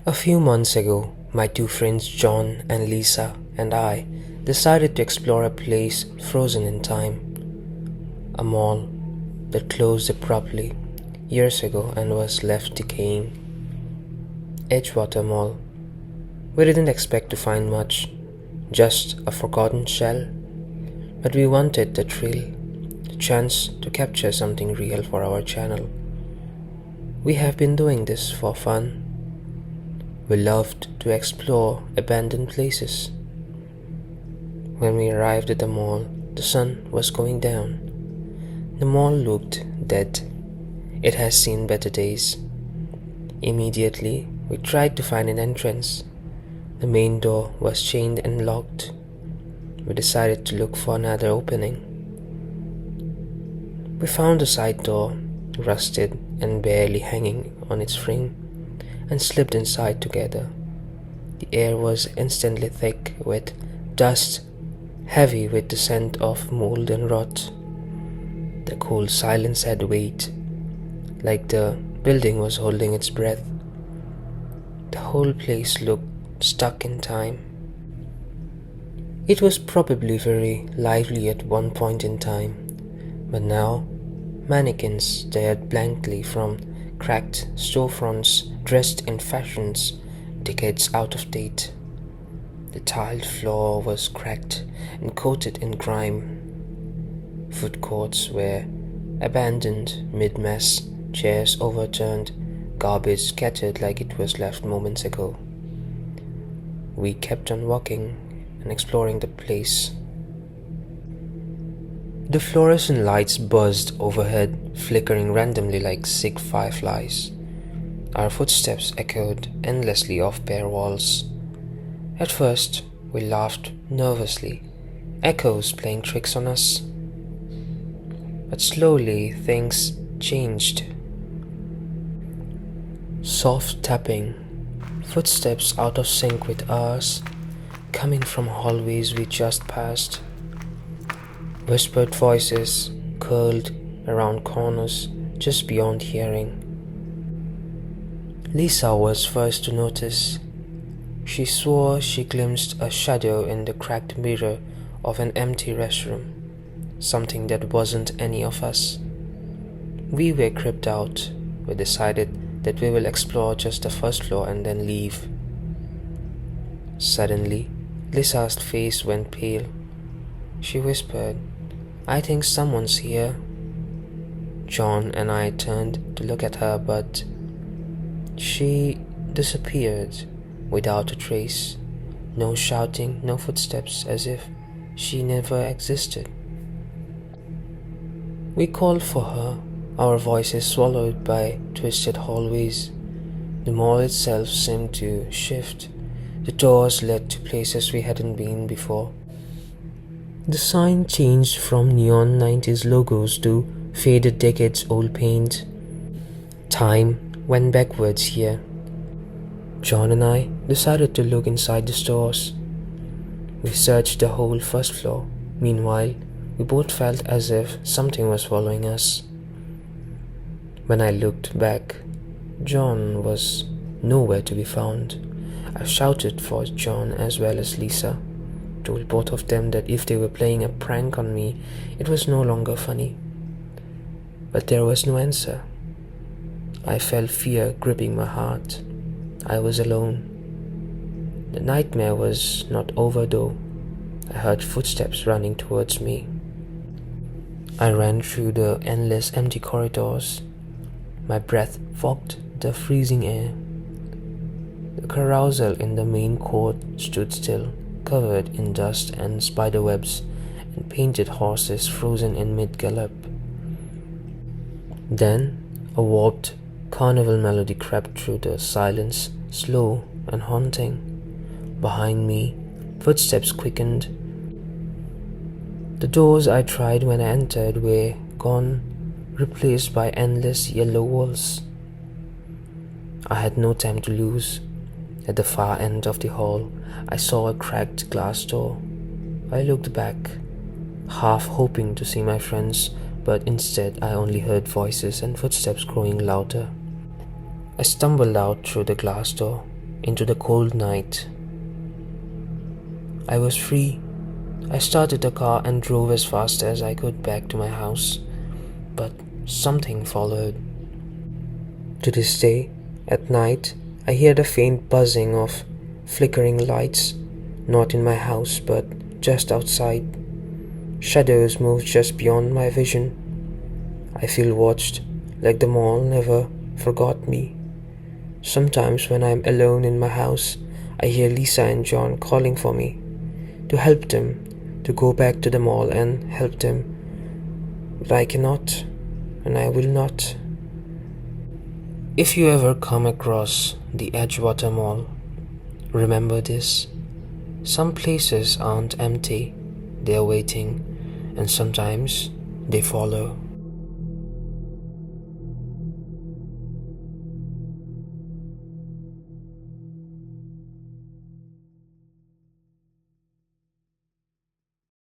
A few months ago, my two friends John and Lisa and I decided to explore a place frozen in time. A mall that closed abruptly years ago and was left decaying. Edgewater Mall. We didn't expect to find much, just a forgotten shell. But we wanted the thrill, the chance to capture something real for our channel. We have been doing this for fun. We loved to explore abandoned places. When we arrived at the mall, the sun was going down. The mall looked dead. It has seen better days. Immediately, we tried to find an entrance. The main door was chained and locked. We decided to look for another opening. We found a side door, rusted and barely hanging on its frame, and slipped inside together. The air was instantly thick with dust, heavy with the scent of mold and rot. The cold silence had weight, like the building was holding its breath. The whole place looked stuck in time. It was probably very lively at one point in time, but now mannequins stared blankly from cracked storefronts dressed in fashions decades out of date. The tiled floor was cracked and coated in grime. Food courts were abandoned mid-mess, chairs overturned, garbage scattered like it was left moments ago. We kept on walking and exploring the place. The fluorescent lights buzzed overhead, flickering randomly like sick fireflies. Our footsteps echoed endlessly off bare walls. At first, we laughed nervously, echoes playing tricks on us. But slowly, things changed. Soft tapping, footsteps out of sync with ours, coming from hallways we just passed. Whispered voices curled around corners just beyond hearing. Lisa was first to notice. She swore she glimpsed a shadow in the cracked mirror of an empty restroom, something that wasn't any of us. We were creeped out. We decided that we will explore just the first floor and then leave. Suddenly, Lisa's face went pale. She whispered, "I think someone's here." John and I turned to look at her, but she disappeared without a trace. No shouting, no footsteps, as if she never existed. We called for her, our voices swallowed by twisted hallways. The mall itself seemed to shift. The doors led to places we hadn't been before. The sign changed from neon 90s logos to faded decades-old paint. Time went backwards here. John and I decided to look inside the stores. We searched the whole first floor. Meanwhile, we both felt as if something was following us. When I looked back, John was nowhere to be found. I shouted for John as well as Lisa, told both of them that if they were playing a prank on me, it was no longer funny. But there was no answer. I felt fear gripping my heart. I was alone. The nightmare was not over though. I heard footsteps running towards me. I ran through the endless empty corridors. My breath fogged the freezing air. The carousel in the main court stood still, covered in dust and spiderwebs, and painted horses frozen in mid-gallop. Then a warped carnival melody crept through the silence, slow and haunting. Behind me, footsteps quickened. The doors I tried when I entered were gone, replaced by endless yellow walls. I had no time to lose. At the far end of the hall, I saw a cracked glass door. I looked back, half hoping to see my friends, but instead I only heard voices and footsteps growing louder. I stumbled out through the glass door, into the cold night. I was free. I started the car and drove as fast as I could back to my house, but something followed. To this day, at night, I hear the faint buzzing of flickering lights, not in my house but just outside. Shadows move just beyond my vision. I feel watched, like the mall never forgot me. Sometimes when I'm alone in my house, I hear Lisa and John calling for me, to help them, to go back to the mall and help them. But I cannot, and I will not. If you ever come across the Edgewater Mall, remember this. Some places aren't empty, they are waiting, and sometimes they follow.